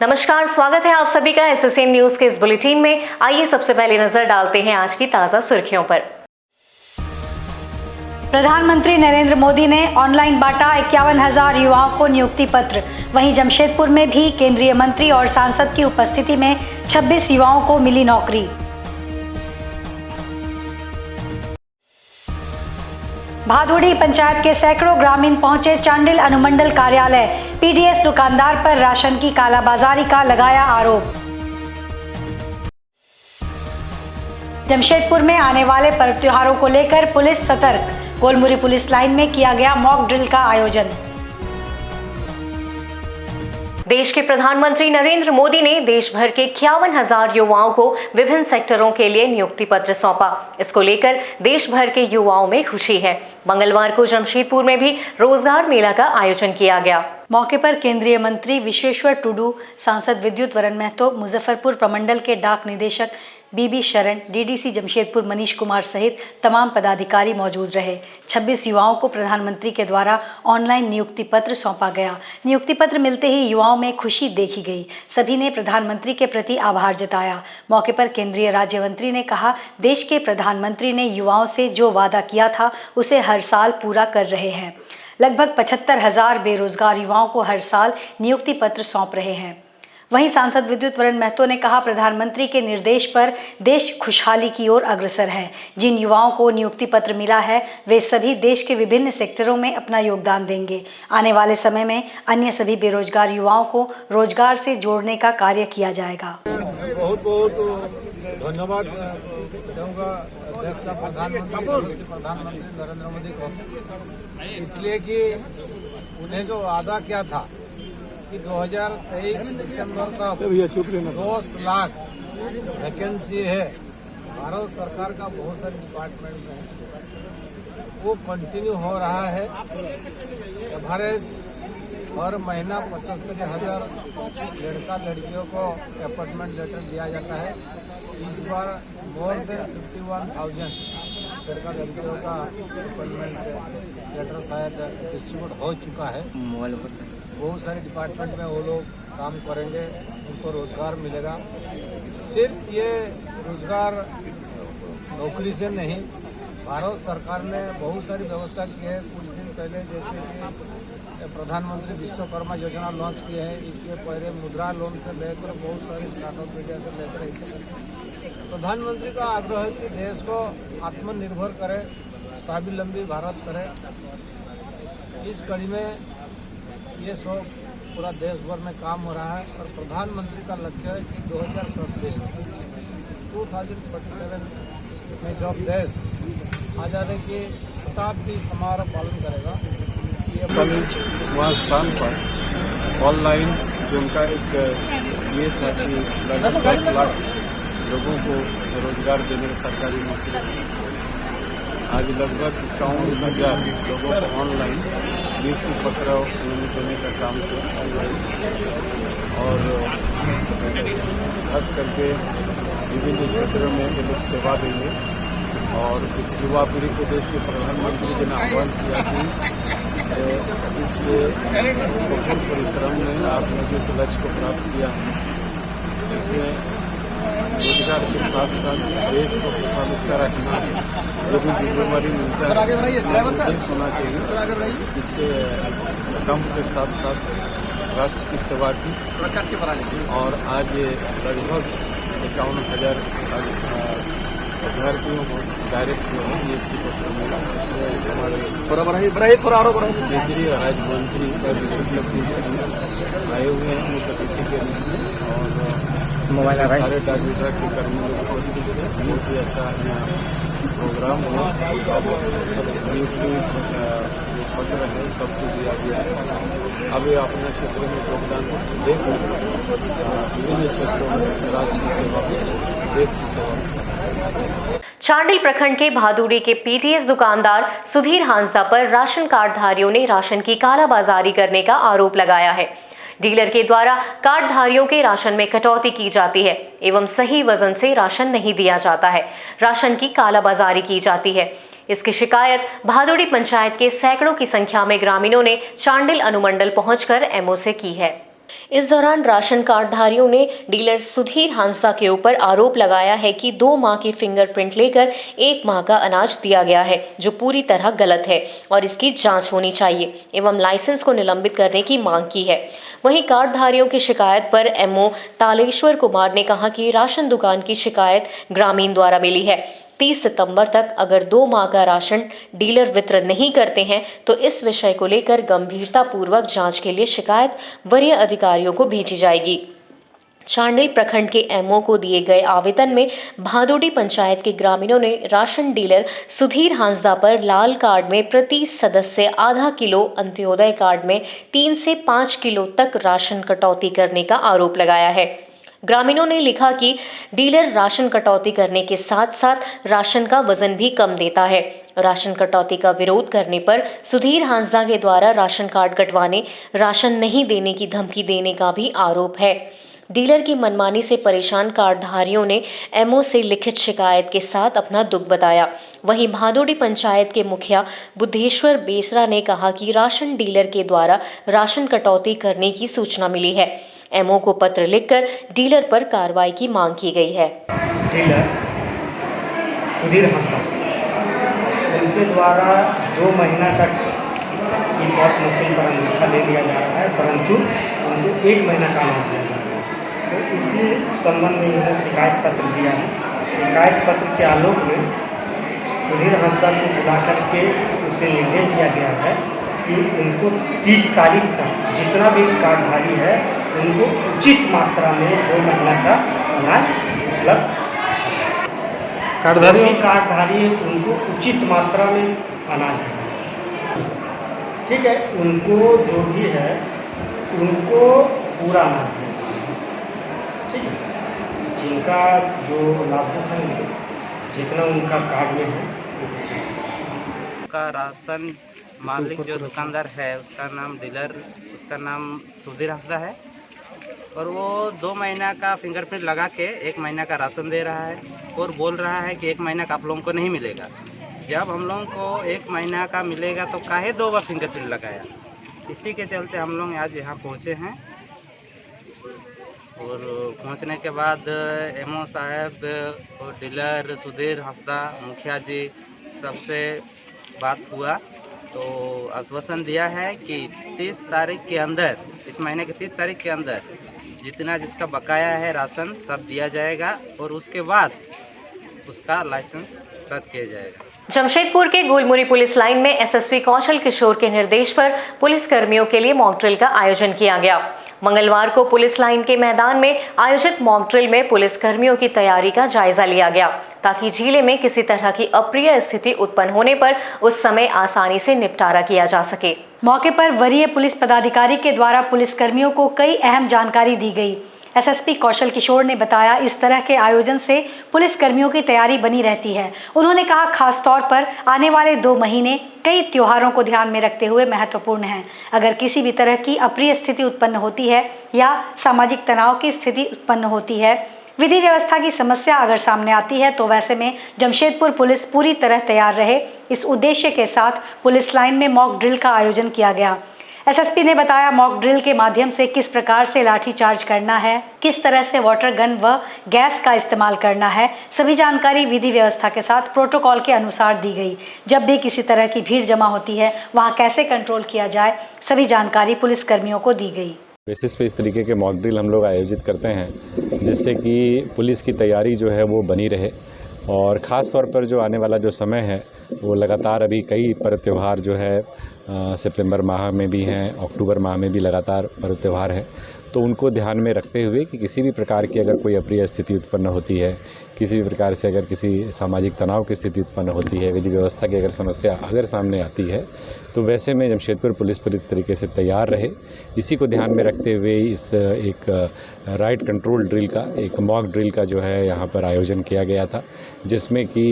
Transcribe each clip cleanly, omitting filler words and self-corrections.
नमस्कार, स्वागत है आप सभी का एसएसएन न्यूज के इस बुलेटिन में। आइए सबसे पहले नजर डालते हैं आज की ताजा सुर्खियों पर। प्रधानमंत्री नरेंद्र मोदी ने ऑनलाइन बांटा 51,000 युवाओं को नियुक्ति पत्र। वहीं जमशेदपुर में भी केंद्रीय मंत्री और सांसद की उपस्थिति में 26 युवाओं को मिली नौकरी। भादुड़ी पंचायत के सैकड़ों ग्रामीण पहुंचे चांडिल अनुमंडल कार्यालय। पीडीएस दुकानदार पर राशन की कालाबाजारी का लगाया आरोप। जमशेदपुर में आने वाले पर्व त्योहारों को लेकर पुलिस सतर्क। गोलमुरी पुलिस लाइन में किया गया मॉक ड्रिल का आयोजन। देश के प्रधानमंत्री नरेंद्र मोदी ने देश भर के 51,000 युवाओं को विभिन्न सेक्टरों के लिए नियुक्ति पत्र सौंपा। इसको लेकर देश भर के युवाओं में खुशी है। मंगलवार को जमशेदपुर में भी रोजगार मेला का आयोजन किया गया। मौके पर केंद्रीय मंत्री विश्वेश्वर टुडू, सांसद विद्युत वरण महतो, मुजफ्फरपुर प्रमंडल के डाक निदेशक बीबी शरण, डीडीसी जमशेदपुर मनीष कुमार सहित तमाम पदाधिकारी मौजूद रहे। 26 युवाओं को प्रधानमंत्री के द्वारा ऑनलाइन नियुक्ति पत्र सौंपा गया। नियुक्ति पत्र मिलते ही युवाओं में खुशी देखी गई। सभी ने प्रधानमंत्री के प्रति आभार जताया। मौके पर केंद्रीय राज्य मंत्री ने कहा, देश के प्रधानमंत्री ने युवाओं से जो वादा किया था उसे हर साल पूरा कर रहे हैं। लगभग 75,000 बेरोजगार युवाओं को हर साल नियुक्ति पत्र सौंप रहे हैं। वहीं सांसद विद्युत वरण महतो ने कहा, प्रधानमंत्री के निर्देश पर देश खुशहाली की ओर अग्रसर है। जिन युवाओं को नियुक्ति पत्र मिला है वे सभी देश के विभिन्न सेक्टरों में अपना योगदान देंगे। आने वाले समय में अन्य सभी बेरोजगार युवाओं को रोजगार से जोड़ने का कार्य किया जाएगा। बहुत बहुत धन्यवाद दूंगा देश का प्रधानमंत्री नरेंद्र मोदी को, इसलिए कि उन्हें जो वादा किया था कि 2023 दिसंबर तक 10 लाख वैकेंसी है भारत सरकार का बहुत सारे डिपार्टमेंट में, वो कंटिन्यू हो रहा है। एवरेज हर महीना 75,000 लड़का लड़कियों को अपॉइंटमेंट लेटर दिया जाता है। इस बार मोर देन 51,000 लड़का लड़कियों का अपॉइंटमेंट लेटर शायद डिस्ट्रीब्यूट हो चुका है। बहुत सारे डिपार्टमेंट में वो लोग काम करेंगे, उनको रोजगार मिलेगा। सिर्फ ये रोजगार नौकरी से नहीं, भारत सरकार ने बहुत सारी व्यवस्था की है। कुछ दिन पहले जैसे कि प्रधानमंत्री विश्वकर्मा योजना लॉन्च की है। इससे पहले मुद्रा लोन से लेकर बहुत सारी स्टार्टअप मीडिया से लेकर ऐसे प्रधानमंत्री का आग्रह है कि देश को आत्मनिर्भर करे, स्वावलंबी भारत करे। इस कड़ी में ये सब पूरा देश भर में काम हो रहा है और प्रधानमंत्री का लक्ष्य है कि 2037 में जब देश आजादी की शताब्दी समारोह पालन करेगा, ये वहाँ स्थान पर ऑनलाइन जो उनका एक ये था कि लगभग 10 लाख लोगों को रोजगार देने सरकारी नौकरी, आज लगभग 51,000 लोगों को ऑनलाइन नियुक्ति पत्र देने का काम किया और खास करके विभिन्न क्षेत्रों में ये लोग सेवा देंगे। और इस युवा पीढ़ी को देश के प्रधानमंत्री जी ने आह्वान किया कि इस कठोर परिश्रम में आपने जिस लक्ष्य को प्राप्त किया है, इसमें रोजगार के साथ साथ देश को प्राथमिकता रखना, जो भी जिम्मेवारी मिलता है होना चाहिए। इससे काम के साथ साथ राष्ट्र की सेवा की और आज लगभग 51,000 अभ्यर्थियों को डायरेक्ट जो है नियुक्ति पत्र मिला। हमारे केंद्रीय राज्य मंत्री और विशेषज्ञ आए हुए हैं मुख्य अतिथि के रूप में और सारे डाक विभाग के कर्मियों को उपस्थित थे। बहुत ही अच्छा प्रोग्राम हुआ। नियुक्ति पत्र है सबको दिया गया है। अभी अपने क्षेत्र में योगदान देकर विभिन्न क्षेत्रों में राष्ट्र की सेवा, देश की सेवा। चांडिल प्रखंड के भादुड़ी के पीटीएस दुकानदार सुधीर हांसदा पर राशन कार्डधारियों ने राशन की कालाबाजारी करने का आरोप लगाया है। डीलर के द्वारा कार्डधारियों के राशन में कटौती की जाती है एवं सही वजन से राशन नहीं दिया जाता है। राशन की कालाबाजारी की जाती है। इसकी शिकायत भादुड़ी पंचायत के सैकड़ों की संख्या में ग्रामीणों ने चांडिल अनुमंडल पहुंचकर एमओ से की है। इस दौरान राशन कार्डधारियों ने डीलर सुधीर हांसदा के ऊपर आरोप लगाया है कि 2 माह की फिंगरप्रिंट लेकर 1 माह का अनाज दिया गया है, जो पूरी तरह गलत है और इसकी जांच होनी चाहिए एवं लाइसेंस को निलंबित करने की मांग की है। वहीं कार्डधारियों की शिकायत पर एमओ तालेश्वर कुमार ने कहा कि राशन दुकान की शिकायत ग्रामीण द्वारा मिली है। 30 सितंबर तक अगर 2 माह का राशन डीलर वितरण नहीं करते हैं तो इस विषय को लेकर गंभीरता पूर्वक जांच के लिए शिकायत वरीय अधिकारियों को भेजी जाएगी। चांडिल प्रखंड के एमओ को दिए गए आवेदन में भादोडी पंचायत के ग्रामीणों ने राशन डीलर सुधीर हांसदा पर लाल कार्ड में प्रति सदस्य आधा किलो, अंत्योदय कार्ड में 3 से 5 किलो तक राशन कटौती करने का आरोप लगाया है। ग्रामीणों ने लिखा कि डीलर राशन कटौती करने के साथ साथ राशन का वजन भी कम देता है। राशन कटौती का विरोध करने पर सुधीर हांसदा के द्वारा राशन कार्ड कटवाने, राशन नहीं देने की धमकी देने का भी आरोप है। डीलर की मनमानी से परेशान कार्डधारियों ने एमओ से लिखित शिकायत के साथ अपना दुख बताया। वहीं भादोडी पंचायत के मुखिया बुद्धेश्वर बेसरा ने कहा कि राशन डीलर के द्वारा राशन कटौती करने की सूचना मिली है। एमओ को पत्र लिखकर डीलर पर कार्रवाई की मांग की गई है। डीलर सुधीर हांसदा, उनके द्वारा 2 महीना का ई-पॉस मशीन पर अंगूठा ले लिया जा रहा है, परंतु उनको 1 महीना का अनाज दिया जा रहा है। तो इसी संबंध में उन्होंने शिकायत पत्र दिया है। शिकायत पत्र के आलोक में सुधीर हांसदा को बुला करके उसे निर्देश दिया गया है कि उनको 30 तारीख तक जितना भी कार्डधारी है उनको उचित मात्रा में 2 महीना का अनाज उपलब्ध कार्डधारी उनको उचित मात्रा में अनाज देना। ठीक है, उनको जो भी है उनको पूरा अनाज दिया जाए। ठीक है, जिनका जो लाभुक है जितना उनका कार्ड में है का राशन मालिक जो दुकानदार है उसका नाम डीलर, उसका नाम सुधीर हांसदा है और वो 2 महीना का फिंगरप्रिंट लगा के 1 महीना का राशन दे रहा है और बोल रहा है कि 1 महीना का आप लोगों को नहीं मिलेगा। जब हम लोगों को 1 महीना का मिलेगा तो काहे 2 बार फिंगरप्रिंट लगाया। इसी के चलते हम लोग आज यहाँ पहुँचे हैं और पहुँचने के बाद एमओ साहब और डीलर सुधीर हांसदा, मुखिया जी सबसे बात हुआ तो आश्वासन दिया है कि 30 तारीख के अंदर, इस महीने की 30 तारीख के अंदर जितना जिसका बकाया है राशन सब दिया जाएगा और उसके बाद उसका लाइसेंस रद्द किया जाएगा। जमशेदपुर के गुलमुरी पुलिस लाइन में एसएसपी कौशल किशोर के निर्देश पर पुलिस कर्मियों के लिए मॉक ड्रिल का आयोजन किया गया। मंगलवार को पुलिस लाइन के मैदान में आयोजित मॉक ड्रिल में पुलिस कर्मियों की तैयारी का जायजा लिया गया ताकि जिले में किसी तरह की अप्रिय स्थिति उत्पन्न होने पर उस समय आसानी से निपटारा किया जा सके। मौके पर वरीय पुलिस पदाधिकारी के द्वारा पुलिस कर्मियों को कई अहम जानकारी दी गई। एसएसपी कौशल किशोर ने बताया, इस तरह के आयोजन से पुलिस कर्मियों की तैयारी बनी रहती है। उन्होंने कहा, खास तौर पर आने वाले 2 महीने कई त्योहारों को ध्यान में रखते हुए महत्वपूर्ण हैं। अगर किसी भी तरह की अप्रिय स्थिति उत्पन्न होती है या सामाजिक तनाव की स्थिति उत्पन्न होती है, विधि व्यवस्था की समस्या अगर सामने आती है, तो वैसे में जमशेदपुर पुलिस पूरी तरह तैयार रहे। इस उद्देश्य के साथ पुलिस लाइन में मॉक ड्रिल का आयोजन किया गया। एसएसपी ने बताया, मॉक ड्रिल के माध्यम से किस प्रकार से लाठी चार्ज करना है, किस तरह से वाटर गन व गैस का इस्तेमाल करना है, सभी जानकारी विधि व्यवस्था के साथ प्रोटोकॉल के अनुसार दी गई। जब भी किसी तरह की भीड़ जमा होती है, वहां कैसे कंट्रोल किया जाए, सभी जानकारी पुलिस कर्मियों को दी गई। बेसिस पे इस तरीके के मॉक ड्रिल हम लोग आयोजित करते हैं जिससे कि पुलिस की तैयारी जो है वो बनी रहे और ख़ास तौर पर जो आने वाला जो समय है वो लगातार अभी कई पर्व त्यौहार जो है सितंबर माह में भी हैं, अक्टूबर माह में भी लगातार पर्व त्यौहार है, तो उनको ध्यान में रखते हुए कि किसी भी प्रकार की अगर कोई अप्रिय स्थिति उत्पन्न होती है, किसी भी प्रकार से अगर किसी सामाजिक तनाव की स्थिति उत्पन्न होती है, विधि व्यवस्था की अगर समस्या अगर सामने आती है, तो वैसे में जमशेदपुर पुलिस पूरी तरीके से तैयार रहे। इसी को ध्यान में रखते हुए इस एक राइट कंट्रोल ड्रिल का, एक मॉक ड्रिल का जो है यहाँ पर आयोजन किया गया था, जिसमें कि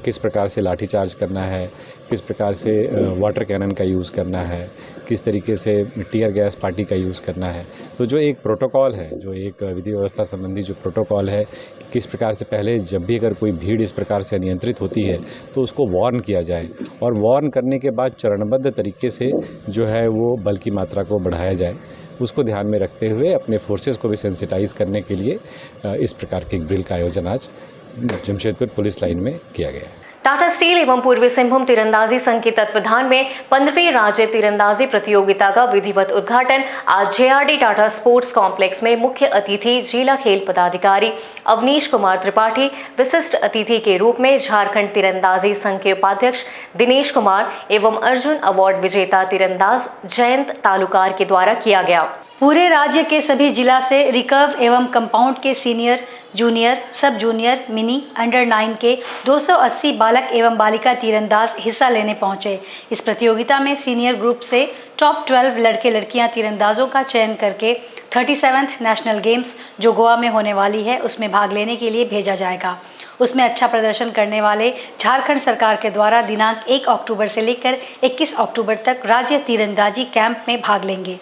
किस प्रकार से लाठीचार्ज करना है, किस प्रकार से वाटर कैनन का यूज़ करना है, किस तरीके से टीयर गैस पार्टी का यूज़ करना है। तो जो एक प्रोटोकॉल है, जो एक विधि व्यवस्था संबंधी जो प्रोटोकॉल है, किस प्रकार से पहले जब भी अगर कोई भीड़ इस प्रकार से अनियंत्रित होती है तो उसको वार्न किया जाए और वार्न करने के बाद चरणबद्ध तरीके से जो है वो बल की मात्रा को बढ़ाया जाए। उसको ध्यान में रखते हुए अपने फोर्सेस को भी सेंसिटाइज करने के लिए इस प्रकार के एक ड्रिल का आयोजन आज जमशेदपुर पुलिस लाइन में किया गया है। टाटा स्टील एवं पूर्वी सिंहभूम तीरंदाजी संघ के तत्वाधान में 15वीं राज्य तीरंदाजी प्रतियोगिता का विधिवत उद्घाटन आज जेआरडी टाटा स्पोर्ट्स कॉम्प्लेक्स में मुख्य अतिथि जिला खेल पदाधिकारी अवनीश कुमार त्रिपाठी, विशिष्ट अतिथि के रूप में झारखंड तीरंदाजी संघ के उपाध्यक्ष दिनेश कुमार एवं अर्जुन अवार्ड विजेता तीरंदाज जयंत तालुकार के द्वारा किया गया। पूरे राज्य के सभी जिला से रिकर्व एवं कंपाउंड के सीनियर, जूनियर, सब जूनियर, मिनी, अंडर 9 के 280 बालक एवं बालिका तीरंदाज हिस्सा लेने पहुंचे। इस प्रतियोगिता में सीनियर ग्रुप से टॉप 12 लड़के लड़कियां तीरंदाजों का चयन करके 37th नेशनल गेम्स जो गोवा में होने वाली है उसमें भाग लेने के लिए भेजा जाएगा। उसमें अच्छा प्रदर्शन करने वाले झारखंड सरकार के द्वारा दिनांक 1 अक्टूबर से लेकर 21 अक्टूबर तक राज्य तीरंदाजी कैंप में भाग लेंगे।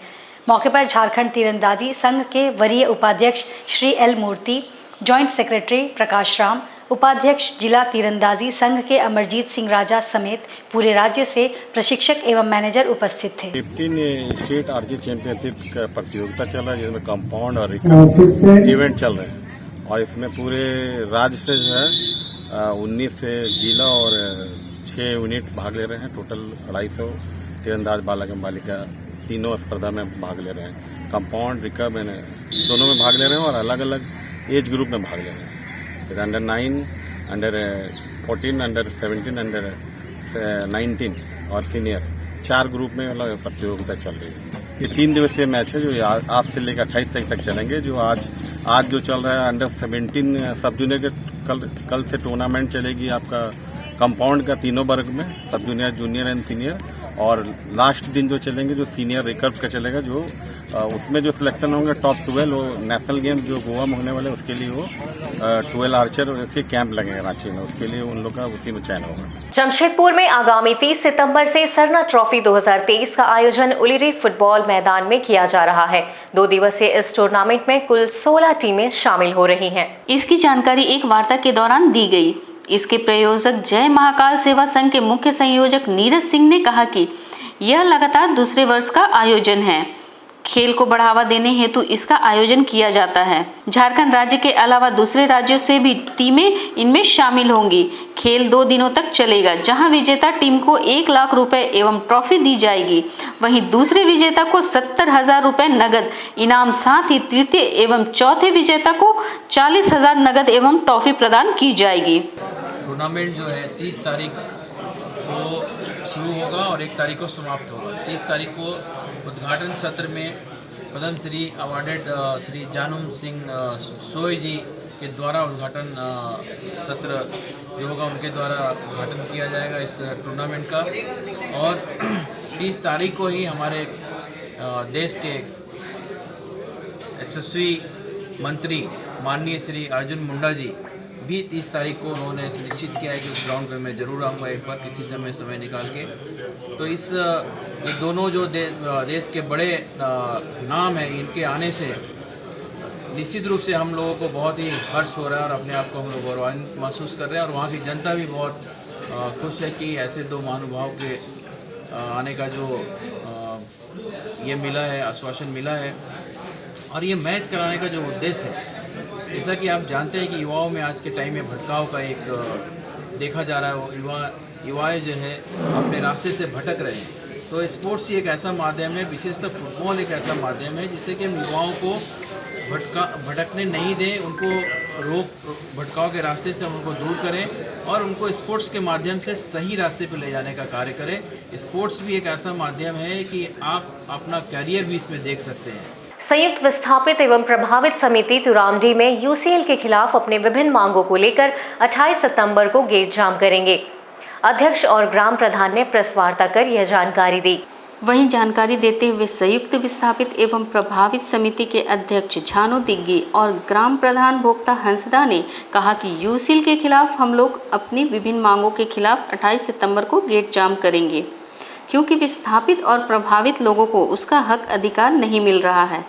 मौके पर झारखंड तीरंदाजी संघ के वरीय उपाध्यक्ष श्री एल मूर्ति, जॉइंट सेक्रेटरी प्रकाश राम, उपाध्यक्ष जिला तीरंदाजी संघ के अमरजीत सिंह राजा समेत पूरे राज्य से प्रशिक्षक एवं मैनेजर उपस्थित थे। 15 स्टेट आर्चरी चैंपियनशिप का प्रतियोगिता चल रहा है जिसमें कंपाउंड और रिकर्व इवेंट चल रहे हैं और इसमें पूरे राज्य से जो है 19 से जिला और 6 यूनिट भाग ले रहे हैं। टोटल 250 तीरंदाज बालक एवं बालिका तीनों स्पर्धा में भाग ले रहे हैं। कंपाउंड रिकर्व दोनों में भाग ले रहे हैं और अलग अलग एज ग्रुप में भाग ले रहे हैं। फिर अंडर 9, अंडर 14, अंडर 17, अंडर 19 और सीनियर 4 ग्रुप में अलग प्रतियोगिता चल रही है। ये 3 दिवसीय मैच है जो आज से लेकर 28 तारीख तक चलेंगे। जो आज जो चल रहा है अंडर 17 सब जूनियर के कल से टूर्नामेंट चलेगी आपका कंपाउंड का तीनों वर्ग में, सब जूनियर, जूनियर एंड सीनियर। और लास्ट दिन जो चलेंगे जो सीनियर रिकर्व का चलेगा, जो उसमें जो सिलेक्शन होंगे टॉप 12 वो नेशनल गेम जो गोवा में होने वाले उसके लिए वो 12 आर्चर के कैंप लगेगा रांची में, उसके लिए उन लोग का उसी में चयन होगा। जमशेदपुर में आगामी 30 सितंबर से सरना ट्रॉफी 2023 का आयोजन उलिरी फुटबॉल मैदान में किया जा रहा है। 2 दिवसीय इस टूर्नामेंट में कुल 16 टीमें शामिल हो रही हैं। इसकी जानकारी एक वार्ता के दौरान दी गई। इसके प्रायोजक जय महाकाल सेवा संघ के मुख्य संयोजक नीरज सिंह ने कहा कि यह लगातार दूसरे वर्ष का आयोजन है। खेल को बढ़ावा देने हेतु इसका आयोजन किया जाता है। झारखंड राज्य के अलावा दूसरे राज्यों से भी टीमें इनमें शामिल होंगी। खेल 2 दिनों तक चलेगा, जहां विजेता टीम को 1 लाख रुपए एवं ट्रॉफी दी जाएगी। वहीं दूसरे विजेता को 70,000 रुपए नगद इनाम, साथ ही तृतीय एवं चौथे विजेता को 40,000 नगद एवं ट्रॉफी प्रदान की जाएगी। टूर्नामेंट जो है 30 तारीख को शुरू होगा और 1 तारीख को समाप्त होगा। 30 तारीख को उद्घाटन सत्र में पद्म श्री अवार्डेड श्री जानूम सिंह सोई जी के द्वारा उद्घाटन सत्र जो होगा उनके द्वारा उद्घाटन किया जाएगा इस टूर्नामेंट का। और 30 तारीख को ही हमारे देश के यशस्वी मंत्री माननीय श्री अर्जुन मुंडा जी भी 30 तारीख को उन्होंने सुनिश्चित किया है कि उस ग्राउंड पे मैं ज़रूर आऊँगा एक बार किसी समय निकाल के। तो ये दोनों जो देश के बड़े नाम हैं, इनके आने से निश्चित रूप से हम लोगों को बहुत ही हर्ष हो रहा है और अपने आप को हम लोग गौरवान्वित महसूस कर रहे हैं। और वहाँ की जनता भी बहुत खुश है कि ऐसे 2 महानुभाव के आने का जो ये मिला है, आश्वासन मिला है। और ये मैच कराने का जो उद्देश्य है, जैसा कि आप जानते हैं कि युवाओं में आज के टाइम में भटकाव का एक देखा जा रहा है। वो युवाएँ जो है अपने रास्ते से भटक रहे हैं। तो स्पोर्ट्स ही एक ऐसा माध्यम है, विशेषतः फुटबॉल एक ऐसा माध्यम है जिससे कि हम युवाओं को भटकने नहीं दें, उनको भटकाव के रास्ते से उनको दूर करें और उनको स्पोर्ट्स के माध्यम से सही रास्ते पर ले जाने का कार्य करें। स्पोर्ट्स भी एक ऐसा माध्यम है कि आप अपना करियर भी इसमें देख सकते हैं। संयुक्त विस्थापित एवं प्रभावित समिति तुरामडी में यूसीएल के खिलाफ अपने विभिन्न मांगों को लेकर 28 सितंबर को गेट जाम करेंगे। अध्यक्ष और ग्राम प्रधान ने प्रेस वार्ता कर यह जानकारी दी। वहीं जानकारी देते हुए संयुक्त विस्थापित एवं प्रभावित समिति के अध्यक्ष झानू दिग्गी और ग्राम प्रधान भोक्ता हंसदा ने कहा कि यूसीएल के खिलाफ हम लोग अपनी विभिन्न मांगों के खिलाफ 28 सितंबर को गेट जाम करेंगे, क्योंकि विस्थापित और प्रभावित लोगों को उसका हक अधिकार नहीं मिल रहा है।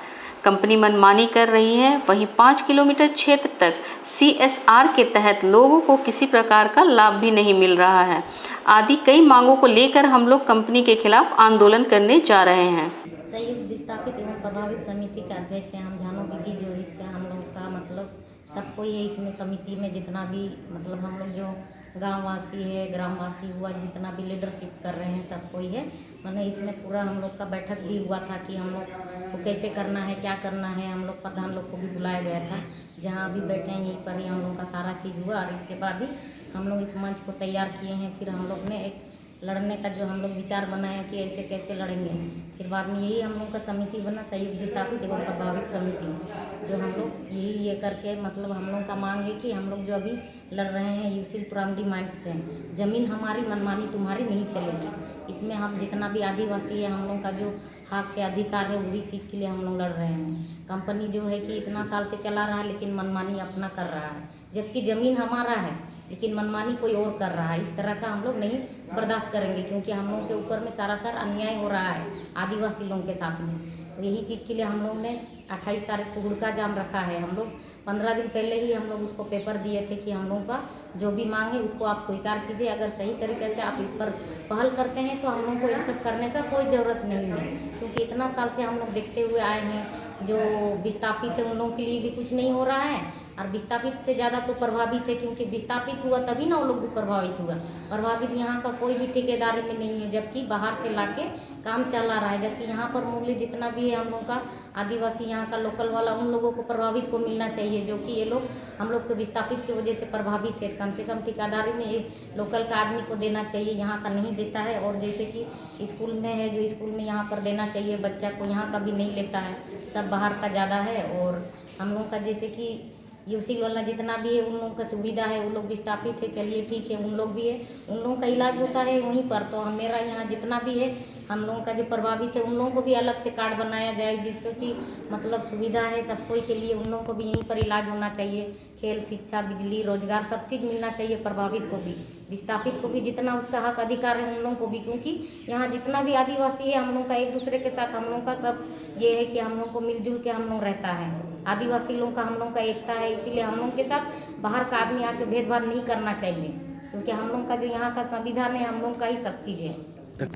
कंपनी मनमानी कर रही है। वहीं 5 किलोमीटर क्षेत्र तक CSR के तहत लोगों को किसी प्रकार का लाभ भी नहीं मिल रहा है। आदि कई मांगों को लेकर हम लोग कंपनी के खिलाफ आंदोलन करने जा रहे हैं। संयुक्त विस्थापित एवं प्रभावित समिति के अध्यक्ष हैं हम झानो दीदी, जो इसका हम लोग का मतलब सब कोई है इसमें समिति में, जितना भी मतलब हम लोग जो गांववासी है, ग्रामवासी हुआ, जितना भी लीडरशिप कर रहे हैं सब कोई है। मैंने इसमें पूरा हम लोग का बैठक भी हुआ था कि हम लोग को कैसे करना है, क्या करना है। हम लोग प्रधान लोग को भी बुलाया गया था, जहाँ अभी बैठे हैं यहीं पर ही हम लोग का सारा चीज़ हुआ। और इसके बाद ही हम लोग इस मंच को तैयार किए हैं। फिर हम लोग ने एक लड़ने का जो हम लोग विचार बनाया कि ऐसे कैसे लड़ेंगे। फिर बाद में यही हम लोग का समिति बना, संयुक्त विस्थापित एवं प्रभावित समिति, जो हम लोग यही ये करके मतलब हम लोग का मांग है कि हम लोग जो अभी लड़ रहे हैं यूसिल तुरामडी माइंड्स से, ज़मीन हमारी मनमानी तुम्हारी नहीं चलेगी। इसमें हम जितना भी आदिवासी है हम लोग का जो हक है, अधिकार है, वही चीज़ के लिए हम लोग लड़ रहे हैं। कंपनी जो है कि इतना साल से चला रहा है लेकिन मनमानी अपना कर रहा है, जबकि ज़मीन हमारा है लेकिन मनमानी कोई और कर रहा है। इस तरह का हम लोग नहीं बर्दाश्त करेंगे, क्योंकि हम लोग के ऊपर में सारा अन्याय हो रहा है आदिवासी लोगों के साथ में। तो यही चीज़ के लिए हम लोग ने 28 तारीख को हुड़का जाम रखा है। हम लोग 15 दिन पहले ही हम लोग उसको पेपर दिए थे कि हम लोग का जो भी मांग है उसको आप स्वीकार कीजिए। अगर सही तरीके से आप इस पर पहल करते हैं तो हम लोग को इन सब करने का कोई ज़रूरत नहीं है, क्योंकि इतना साल से हम लोग देखते हुए आए हैं जो विस्थापित है उन लोगों के लिए भी कुछ नहीं हो रहा है। और विस्थापित से ज़्यादा तो प्रभावित है, क्योंकि विस्थापित हुआ तभी ना वो लोग भी प्रभावित हुआ। प्रभावित यहाँ का कोई भी ठेकेदारी में नहीं है, जबकि बाहर से लाके काम चला रहा है। जबकि यहाँ पर मूल्य जितना भी है हम लोग का आदिवासी यहाँ का लोकल वाला, उन लोगों को प्रभावित को मिलना चाहिए, जो कि ये लोग हम लोग के विस्थापित की वजह से प्रभावित है। कम से कम ठेकेदारी में एक लोकल का आदमी को देना चाहिए, यहाँ का नहीं देता है। और जैसे कि स्कूल में है, जो स्कूल में यहाँ पर देना चाहिए बच्चा को, यहाँ का भी नहीं लेता है, सब बाहर का ज़्यादा है। और हम लोग का जैसे कि यूसिल वाला जितना भी है उन लोगों का सुविधा है, उन लोग विस्थापित है, चलिए ठीक है, उन लोग भी है, उन लोगों का इलाज होता है वहीं पर। तो मेरा यहाँ जितना भी है हम लोगों का जो प्रभावित है उन लोगों को भी अलग से कार्ड बनाया जाए, जिसको कि मतलब सुविधा है सब कोई के लिए। उन लोगों को भी यहीं पर इलाज होना चाहिए, खेल, शिक्षा, बिजली, रोजगार सब चीज़ मिलना चाहिए प्रभावित को भी, विस्थापित को भी जितना उसका हक अधिकार है उन लोगों को भी। क्योंकि यहाँ जितना भी आदिवासी है हम लोग का एक दूसरे के साथ हम लोग का सब ये है कि हम लोग को मिलजुल के हम लोग रहता है। आदिवासी लोगों का हम लोग का एकता है, इसीलिए हम लोग के साथ बाहर का आदमी आके भेदभाव नहीं करना चाहिए, क्योंकि हम लोग का जो यहाँ का संविधान है हम लोग का ही सब चीज़ है।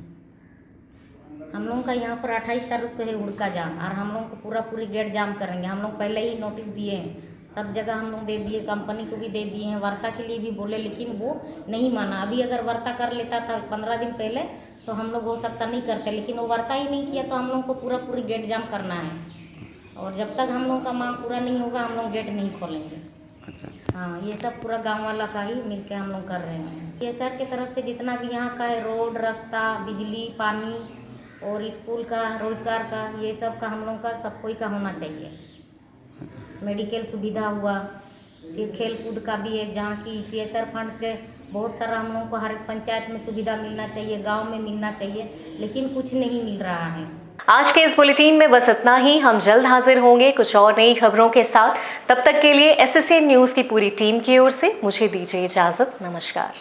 हम लोग का यहाँ पर 28 तारीख को है हुड़का जाम, और हम लोग को पूरी गेट जाम करेंगे। हम लोग पहले ही नोटिस दिए हैं, सब जगह हम लोग दे दिए, कंपनी को भी दे दिए हैं, वार्ता के लिए भी बोले, लेकिन वो नहीं माना। अभी अगर वार्ता कर लेता था 15 दिन पहले तो हम लोग हो सकता नहीं करते, लेकिन वो वार्ता ही नहीं किया, तो हम लोग को पूरी गेट जाम करना है। और जब तक हम लोग का मांग पूरा नहीं होगा हम लोग गेट नहीं खोलेंगे। अच्छा, हाँ, ये सब पूरा गांव वाला का ही मिलके हम लोग कर रहे हैं। ये सर की तरफ से जितना भी यहाँ का है, रोड, रास्ता, बिजली, पानी और स्कूल का, रोजगार का, ये सब का हम लोग का सब कोई का होना चाहिए। मेडिकल सुविधा हुआ, फिर खेल कूद का भी है, जहाँ की CSR फंड से बहुत सारा हम लोग को हर पंचायत में सुविधा मिलना चाहिए, गांव में मिलना चाहिए, लेकिन कुछ नहीं मिल रहा है। आज के इस बुलेटिन में बस इतना ही। हम जल्द हाजिर होंगे कुछ और नई खबरों के साथ। तब तक के लिए SSN न्यूज़ की पूरी टीम की ओर से मुझे दीजिए इजाज़त। नमस्कार।